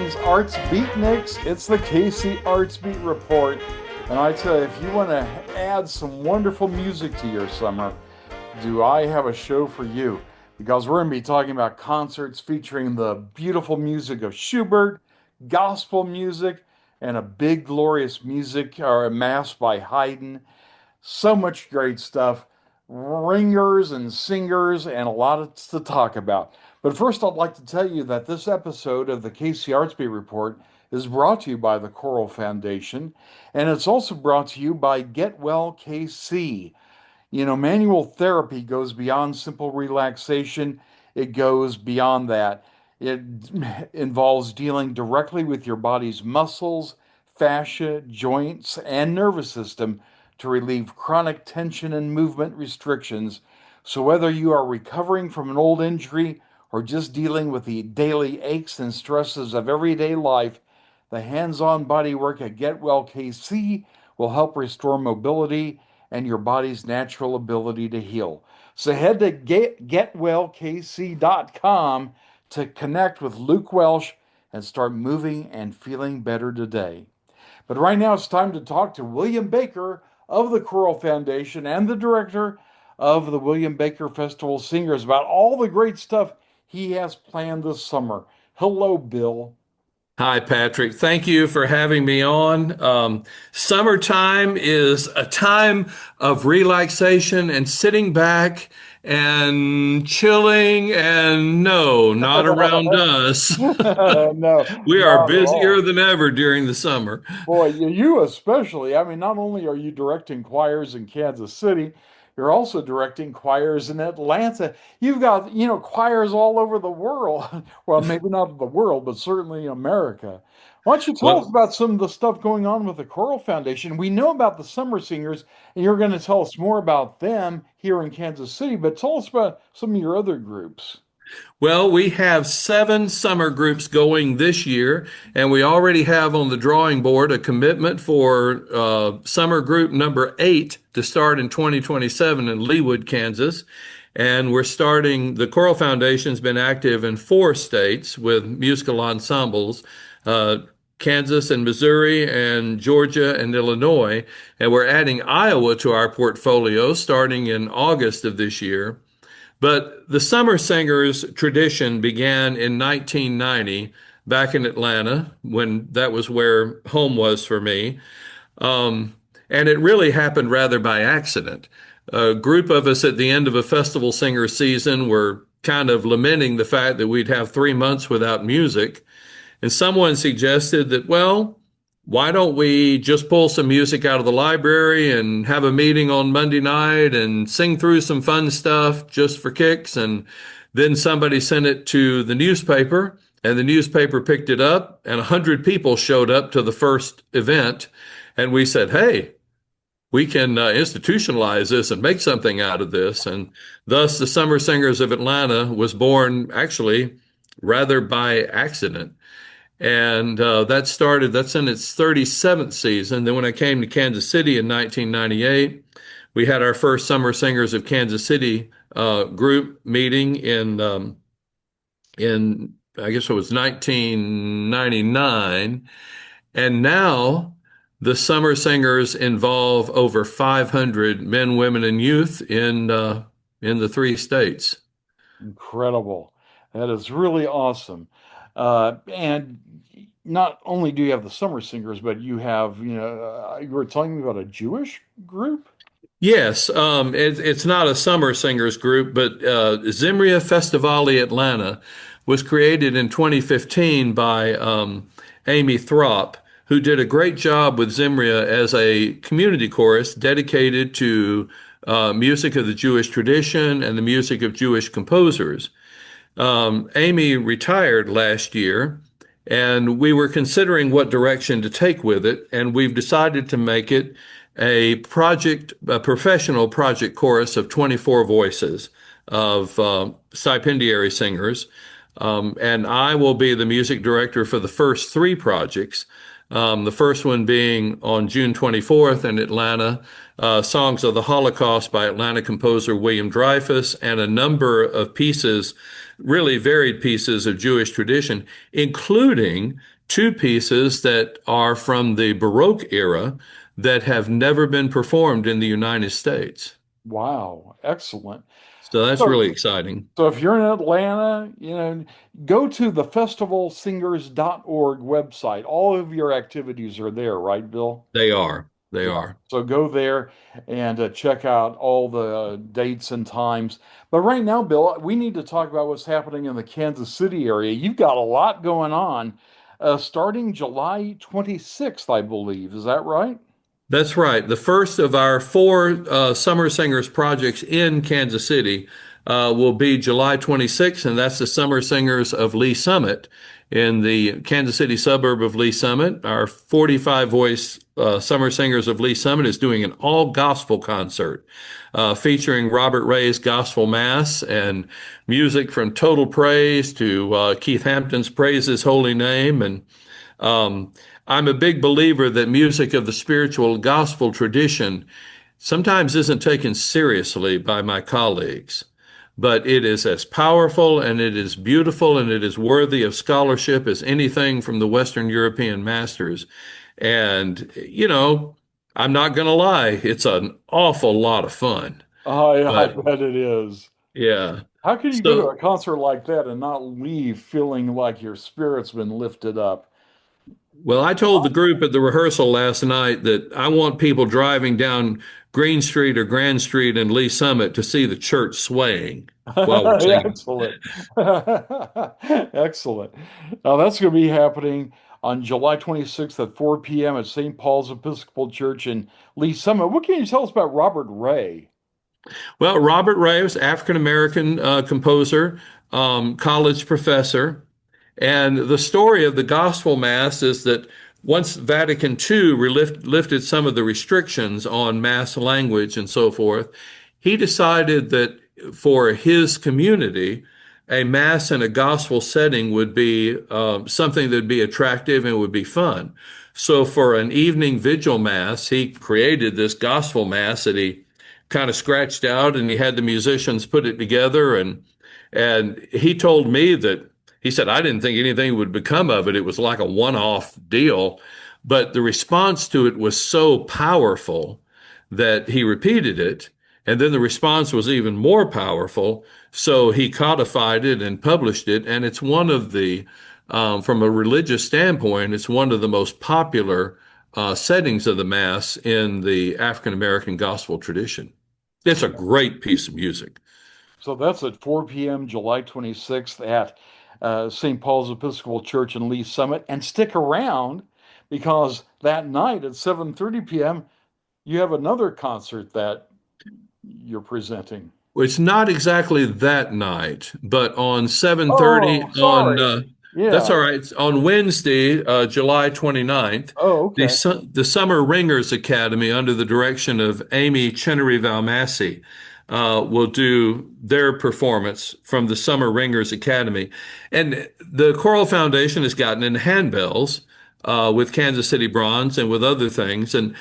Greetings, Arts Beatniks. It's the Casey Arts Beat Report. And I tell you, if you want to add some wonderful music to your summer, do I have a show for you? Because we're going to be talking about concerts featuring the beautiful music of Schubert, gospel music, and a big, glorious music or a mass by Haydn. So much great stuff, ringers and singers, and a lot to talk about. But first, I'd like to tell you that this episode of the KC Artsby Report is brought to you by the Choral Foundation, and it's also brought to you by Get Well KC. You know, manual therapy goes beyond simple relaxation, it goes beyond that. It involves dealing directly with your body's muscles, fascia, joints, and nervous system to relieve chronic tension and movement restrictions. So, whether you are recovering from an old injury or just dealing with the daily aches and stresses of everyday life, the hands on body work at Get Well KC will help restore mobility and your body's natural ability to heal. So head to getwellkc.com to connect with Luke Welsh and start moving and feeling better today. But right now it's time to talk to William Baker of the Choral Foundation and the director of the William Baker Festival Singers about all the great stuff he has planned this summer. Hello, Bill. Hi, Patrick. Thank you for having me on. Summertime is a time of relaxation and sitting back and chilling, and no, not around us. No, We are not at busier all. than ever during the summer. Boy, you especially. I mean, not only are you directing choirs in Kansas City, you're also directing choirs in Atlanta. You've got, choirs all over the world. Well, maybe not the world, but certainly America. Why don't you tell us Well, about some of the stuff going on with the Choral Foundation? We know about the Summer Singers, and you're going to tell us more about them here in Kansas City, but tell us about some of your other groups. Well, we have 7 summer groups going this year, and we already have on the drawing board a commitment for summer group number 8 to start in 2027 in Leawood, Kansas. And the Choral Foundation's been active in 4 states with musical ensembles, uh, Kansas and Missouri and Georgia and Illinois. And we're adding Iowa to our portfolio starting in August of this year. But the Summer Singers tradition began in 1990 back in Atlanta, when that was where home was for me. Um, and it really happened rather by accident. A group of us at the end of a festival singer season were kind of lamenting the fact that we'd have 3 months without music. And someone suggested that, well, why don't we just pull some music out of the library and have a meeting on Monday night and sing through some fun stuff just for kicks? And then somebody sent it to the newspaper, and the newspaper picked it up, and 100 people showed up to the first event. And we said, hey, we can institutionalize this and make something out of this. And thus, the Summer Singers of Atlanta was born actually rather by accident. And that's in its 37th season. Then when I came to Kansas City in 1998, we had our first Summer Singers of Kansas City group meeting in I guess it was 1999. And now the Summer Singers involve over 500 men, women, and youth in the 3 states. Incredible. That is really awesome. And not only do you have the Summer Singers, but you have, you were telling me about a Jewish group? Yes, it's not a summer singers group, but Zimria Festivali Atlanta was created in 2015 by Amy Throp, who did a great job with Zimria as a community chorus dedicated to music of the Jewish tradition and the music of Jewish composers. Amy retired last year, and we were considering what direction to take with it, and we've decided to make it a professional project chorus of 24 voices of stipendiary singers. And I will be the music director for the first 3 projects. The first one being on June 24th in Atlanta, Songs of the Holocaust by Atlanta composer William Dreyfuss, and a number of pieces, really varied pieces of Jewish tradition, including two pieces that are from the Baroque era that have never been performed in the United States. Wow, excellent. So that's So, really exciting. so if you're in Atlanta, go to the festivalsingers.org website. All of your activities are there, right, Bill? They are. They Yeah. are. So go there and check out all the dates and times. But right now, Bill, we need to talk about what's happening in the Kansas City area. You've got a lot going on, starting July 26th, I believe. Is that right? That's right. The first of our four Summer Singers projects in Kansas City will be July 26th, and that's the Summer Singers of Lee Summit in the Kansas City suburb of Lee Summit. Our 45 voice Summer Singers of Lee Summit is doing an all gospel concert featuring Robert Ray's Gospel Mass and music from Total Praise to Keith Hampton's Praise His Holy Name. And um, I'm a big believer that music of the spiritual gospel tradition sometimes isn't taken seriously by my colleagues, but it is as powerful and it is beautiful and it is worthy of scholarship as anything from the Western European masters. And, I'm not going to lie, it's an awful lot of fun. I But bet it is. yeah. How can you go to So, a concert like that and not leave feeling like your spirit's been lifted up? well, I told the group at the rehearsal last night that I want people driving down Green Street or Grand Street in Lee Summit to see the church swaying while we're singing. Excellent. Excellent. Now that's going to be happening on July 26th at 4 p.m. at St. Paul's Episcopal Church in Lee Summit. What can you tell us about Robert Ray? Well, Robert Ray was African American composer, college professor. And the story of the Gospel Mass is that once Vatican II lifted some of the restrictions on Mass language and so forth, he decided that for his community, a Mass in a gospel setting would be something that would be attractive and would be fun. So for an evening vigil Mass, he created this Gospel Mass that he kind of scratched out and he had the musicians put it together. And he told me that he said, I didn't think anything would become of it. It was like a one-off deal. But the response to it was so powerful that he repeated it. And then the response was even more powerful. So he codified it and published it. And it's one of the, from a religious standpoint, it's one of the most popular settings of the Mass in the African American gospel tradition. It's a great piece of music. So that's at 4 p.m. July 26th at St. Paul's Episcopal Church in Lee Summit. And stick around because that night at 7:30 p.m., you have another concert that you're presenting. Well, it's not exactly that night, but on 7:30 Oh, on sorry. that's Yeah. all right. It's on Wednesday, July 29th, Oh, okay. the Summer Ringers Academy under the direction of Amy Chenery Valmassi will do their performance from the Summer Ringers Academy. And the Choral Foundation has gotten in handbells with Kansas City Bronze and with other things. And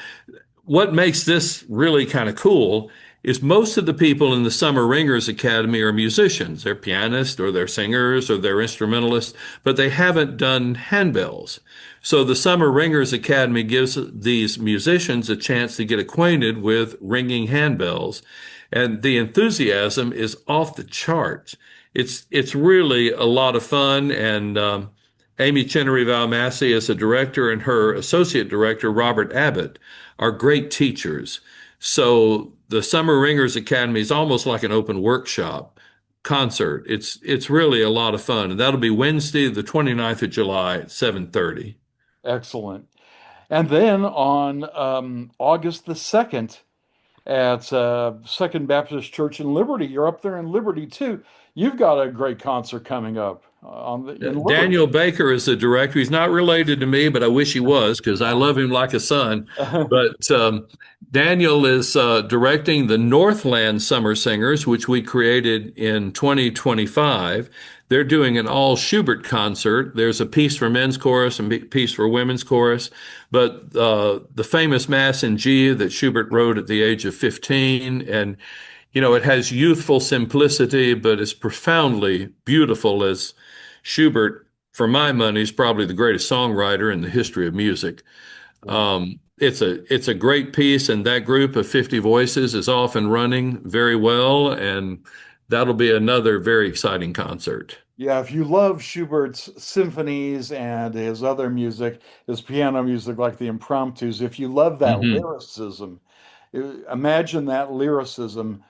what makes this really kind of cool is most of the people in the Summer Ringers Academy are musicians. They're pianists or they're singers or they're instrumentalists, but they haven't done handbells. So the Summer Ringers Academy gives these musicians a chance to get acquainted with ringing handbells. And the enthusiasm is off the charts. It's really a lot of fun. And Amy Chenery Valmassi is a director and her associate director, Robert Abbott, are great teachers. So the Summer Ringers Academy is almost like an open workshop concert. It's really a lot of fun. And that'll be Wednesday, the 29th of July at 7:30. Excellent. And then on August the 2nd at Second Baptist Church in Liberty, you're up there in Liberty too. You've got a great concert coming up in Liberty. Daniel Baker is the director. He's not related to me, but I wish he was because I love him like a son. But Daniel is directing the Northland Summer Singers, which we created in 2025. They're doing an all Schubert concert. There's a piece for men's chorus and a piece for women's chorus. But the famous Mass in G that Schubert wrote at the age of 15, and it has youthful simplicity, but is profoundly beautiful as Schubert for my money, is probably the greatest songwriter in the history of music. Wow. It's a great piece, and that group of 50 voices is off and running very well, and that'll be another very exciting concert. Yeah, if you love Schubert's symphonies and his other music, his piano music like the impromptus, if you love that Hmm. lyricism, imagine that lyricism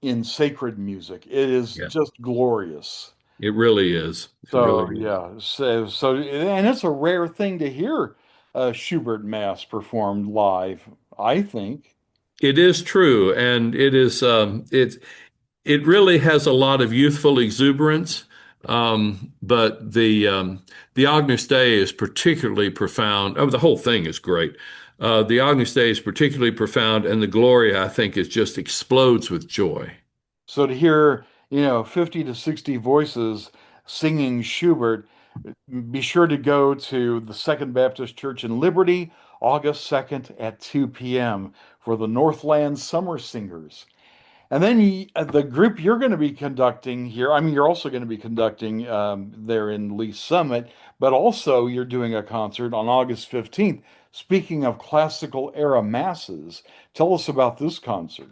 in sacred music. It is Yeah, just glorious. it really is. It really So is. yeah, and it's a rare thing to hear a Schubert mass performed live, I think. It is true, and it really has a lot of youthful exuberance. But the Agnus Dei is particularly profound. Oh, the whole thing is great. The Agnus Dei is particularly profound, and the Gloria, I think, is just explodes with joy. So to hear, 50 to 60 voices singing Schubert, be sure to go to the Second Baptist Church in Liberty, August 2nd at 2 p.m. for the Northland Summer Singers. And then the group you're going to be conducting here, I mean, you're also going to be conducting there in Lee Summit, but also you're doing a concert on August 15th. Speaking of classical era masses, tell us about this concert.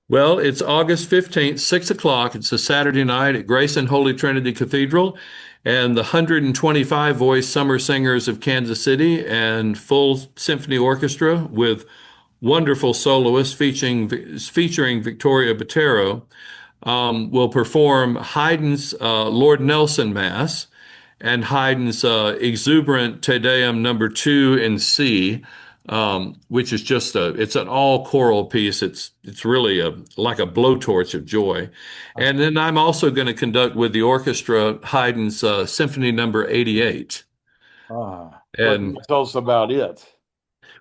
Well, it's August 15th, 6 o'clock. It's a Saturday night at Grace and Holy Trinity Cathedral. And the 125 voice Summer Singers of Kansas City and full symphony orchestra with wonderful soloists featuring Victoria Botero will perform Haydn's Lord Nelson Mass and Haydn's exuberant Te Deum number 2 in C, which is just it's an all choral piece. It's really like a blowtorch of joy. And then I'm also going to conduct with the orchestra Haydn's Symphony number 88. What can you And tell us about it?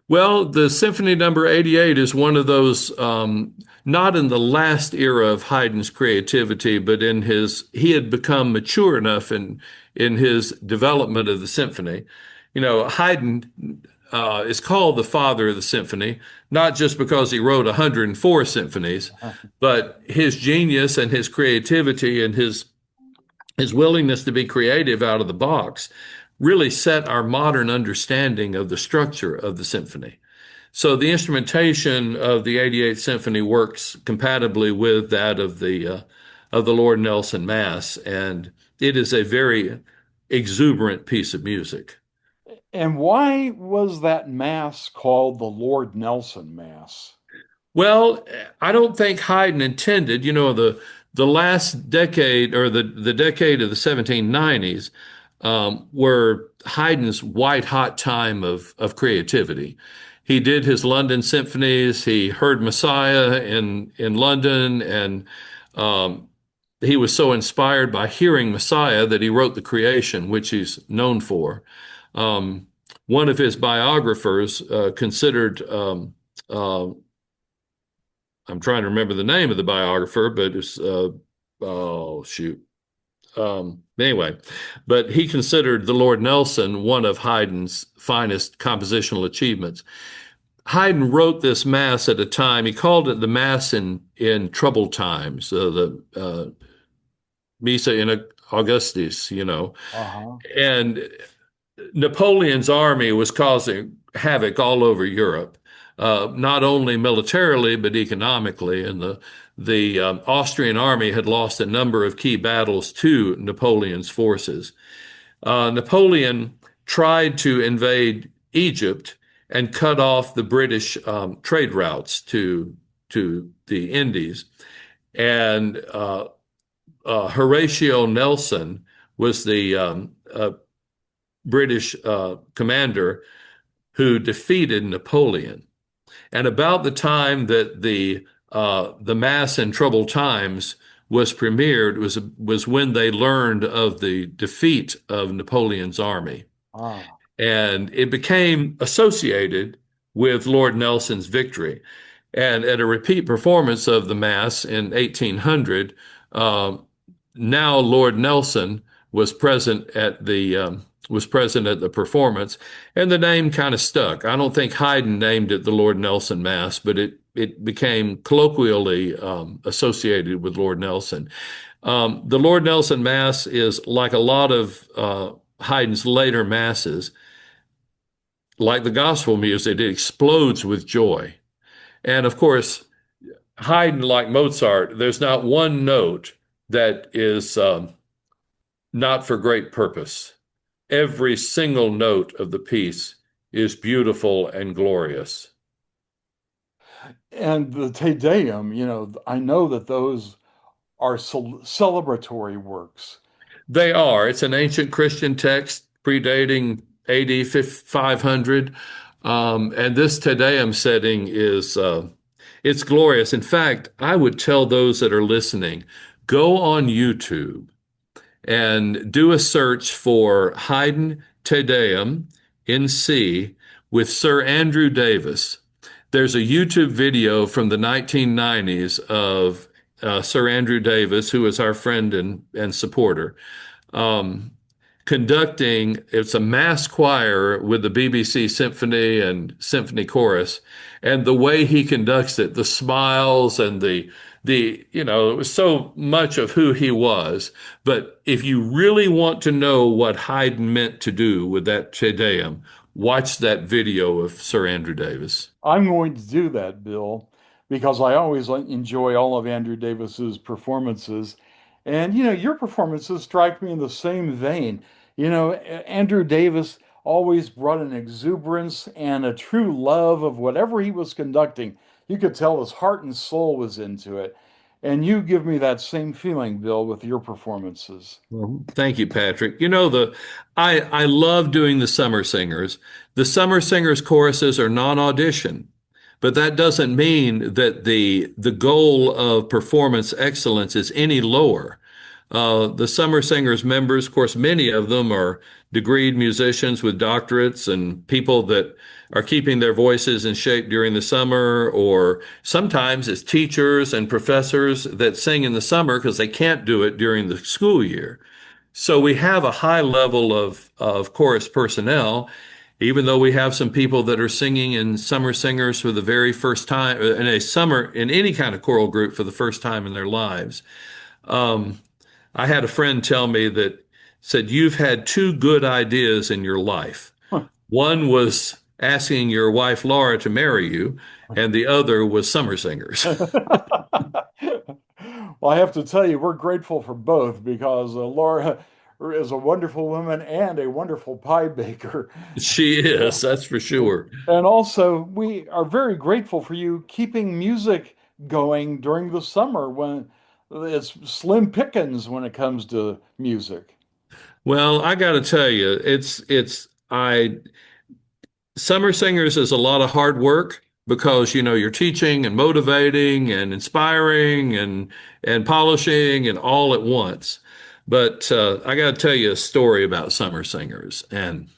well, the Symphony Number 88 is one of those, not in the last era of Haydn's creativity, but he had become mature enough in his development of the symphony. You know, Haydn is called the father of the symphony, not just because he wrote 104 symphonies, but his genius and his creativity and his willingness to be creative out of the box really set our modern understanding of the structure of the symphony. So the instrumentation of the 88th Symphony works compatibly with that of the Lord Nelson Mass, and it is a very exuberant piece of music. And why was that mass called the Lord Nelson Mass? Well, I don't think Haydn intended, the last decade or the decade of the 1790s were Haydn's white hot time of creativity. He did his London symphonies. He heard Messiah in London, and he was so inspired by hearing Messiah that he wrote the Creation, which he's known for. Um, One of his biographers considered I'm trying to remember the name of the biographer, but it's oh shoot. Anyway, but he considered the Lord Nelson one of Haydn's finest compositional achievements. Haydn wrote this mass at a time, he called it the Mass in troubled times, the Missa in Augustus, Uh-huh. and Napoleon's army was causing havoc all over Europe, not only militarily but economically. And the Austrian army had lost a number of key battles to Napoleon's forces. Napoleon tried to invade Egypt and cut off the British trade routes to the Indies. And Horatio Nelson was the British commander who defeated Napoleon. And about the time that the Mass in Troubled Times was premiered was when they learned of the defeat of Napoleon's army. Ah. And it became associated with Lord Nelson's victory. And at a repeat performance of the Mass in 1800, now Lord Nelson was present at the performance, and the name kind of stuck. I don't think Haydn named it the Lord Nelson Mass, but it became colloquially associated with Lord Nelson. The Lord Nelson Mass is like a lot of Haydn's later masses, like the gospel music, it explodes with joy. And of course, Haydn, like Mozart, there's not one note that is not for great purpose. Every single note of the piece is beautiful and glorious. And the Te Deum, I know that those are celebratory works. They are. It's an ancient Christian text predating AD 500. And this Te Deum setting is it's glorious. In fact, I would tell those that are listening, go on YouTube and do a search for Haydn Te Deum in C with Sir Andrew Davis. There's a YouTube video from the 1990s of Sir Andrew Davis, who is our friend and supporter, um, conducting. It's a mass choir with the BBC Symphony and Symphony Chorus, and the way he conducts it, the smiles and it was so much of who he was. But if you really want to know what Haydn meant to do with that Te Deum, watch that video of Sir Andrew Davis. I'm going to do that, Bill, because I always enjoy all of Andrew Davis's performances. And, your performances strike me in the same vein. Andrew Davis always brought an exuberance and a true love of whatever he was conducting. You could tell his heart and soul was into it. And you give me that same feeling, Bill, with your performances. Well, thank you, Patrick. I love doing the Summer Singers. The Summer Singers choruses are non-audition, but that doesn't mean that the goal of performance excellence is any lower. The Summer Singers members, of course, many of them are degreed musicians with doctorates and people that are keeping their voices in shape during the summer, or sometimes it's teachers and professors that sing in the summer because they can't do it during the school year. So we have a high level of chorus personnel, even though we have some people that are singing in Summer Singers for the very first time, in any kind of choral group for the first time in their lives. Um, I had a friend tell me that said, you've had two good ideas in your life. Huh. One was asking your wife Laura to marry you, and the other was Summer Singers. Well, I have to tell you, we're grateful for both because Laura is a wonderful woman and a wonderful pie baker. She is, that's for sure. And also, we are very grateful for you keeping music going during the summer when it's slim pickings when it comes to music. Well, I got to tell you, Summer Singers is a lot of hard work because you're teaching and motivating and inspiring and polishing and all at once. But I got to tell you a story about Summer Singers, and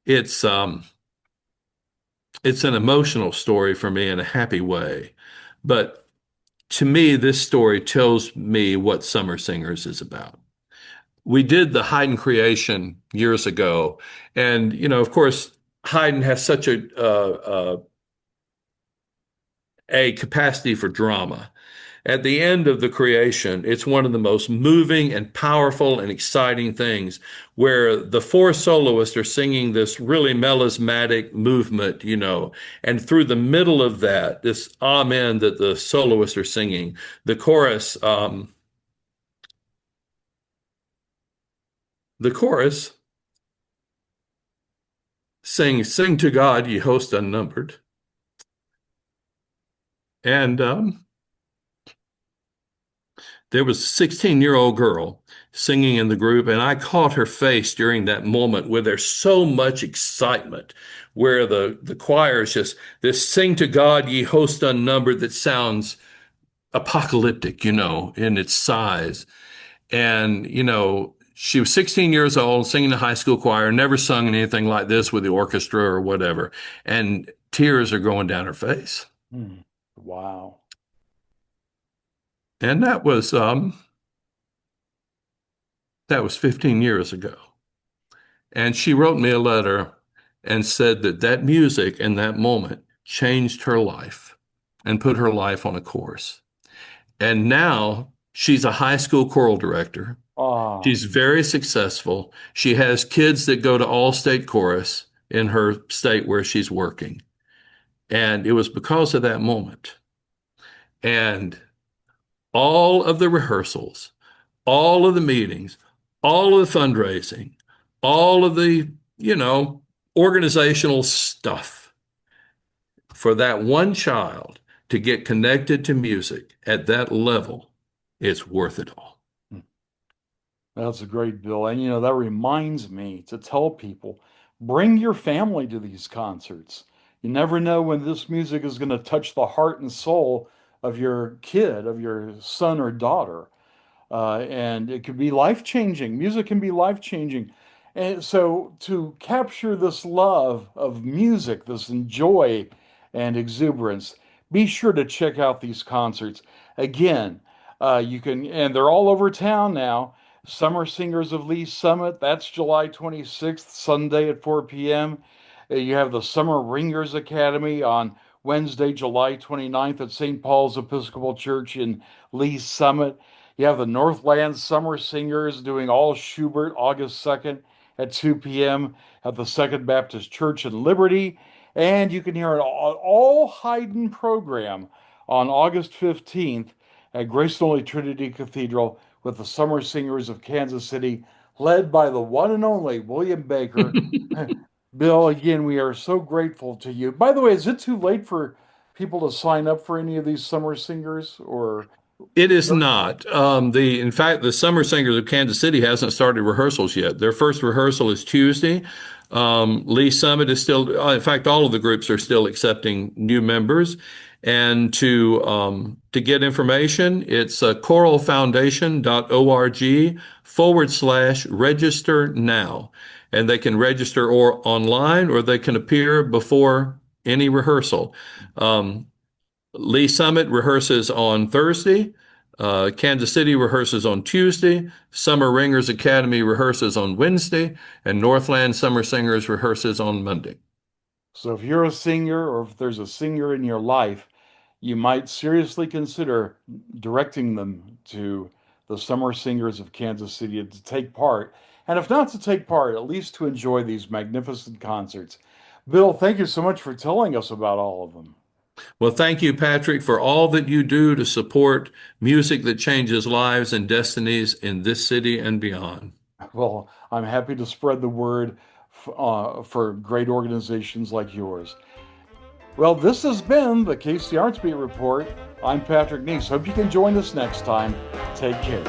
it's um it's an emotional story for me in a happy way. But to me, this story tells me what Summer Singers is about. We did the Haydn creation years ago, and of course, Haydn has such a capacity for drama. At the end of the creation, it's one of the most moving and powerful and exciting things where the four soloists are singing this really melismatic movement, and through the middle of that, this amen that the soloists are singing, the chorus sing to God, ye host unnumbered. And there was a 16-year-old girl singing in the group, and I caught her face during that moment where there's so much excitement, where the choir is just this sing to God, ye host unnumbered, that sounds apocalyptic, in its size. And, she was 16 years old, singing in a high school choir, never sung anything like this with the orchestra or whatever. And tears are going down her face. Hmm. Wow. And that was 15 years ago. And she wrote me a letter and said that music and that moment changed her life and put her life on a course. And now she's a high school choral director. Ah, She's very successful. She has kids that go to all state chorus in her state where she's working. And it was because of that moment. And all of the rehearsals, all of the meetings, all of the fundraising, all of the, you know, organizational stuff for that one child to get connected to music at that level, it's worth it all. that's a great bill. And that reminds me to tell people, bring your family to these concerts. You never know when this music is going to touch the heart and soul of your kid, of your son or daughter. And it could be life changing. Music can be life changing. And so, to capture this love of music, this joy and exuberance, be sure to check out these concerts. Again, you can, and they're all over town now. Summer Singers of Lee Summit, that's July 26th, Sunday at 4 p.m. You have the Summer Ringers Academy on Wednesday, July 29th at St. Paul's Episcopal Church in Lee Summit. You have the Northland Summer Singers doing all Schubert August 2nd at 2 p.m. at the Second Baptist Church in Liberty. And you can hear an all Haydn program on August 15th at Grace Only Trinity Cathedral with the Summer Singers of Kansas City, led by the one and only William Baker. Bill, again, we are so grateful to you. By the way, is it too late for people to sign up for any of these summer singers or It is not. In fact, the Summer Singers of Kansas City hasn't started rehearsals yet. Their first rehearsal is Tuesday. Lee Summit is still, in fact, all of the groups are still accepting new members. And to get information, it's choralfoundation.org/register now. And they can register or online or they can appear before any rehearsal. Lee Summit rehearses on Thursday. Kansas City rehearses on Tuesday. Summer Ringers Academy rehearses on Wednesday. And Northland Summer Singers rehearses on Monday. So if you're a singer or if there's a singer in your life, you might seriously consider directing them to the Summer Singers of Kansas City to take part. And if not to take part, at least to enjoy these magnificent concerts. Bill, thank you so much for telling us about all of them. Well, thank you, Patrick, for all that you do to support music that changes lives and destinies in this city and beyond. Well, I'm happy to spread the word for great organizations like yours. Well, this has been the KC Arts Beat Report. I'm Patrick Neese. Hope you can join us next time. Take care.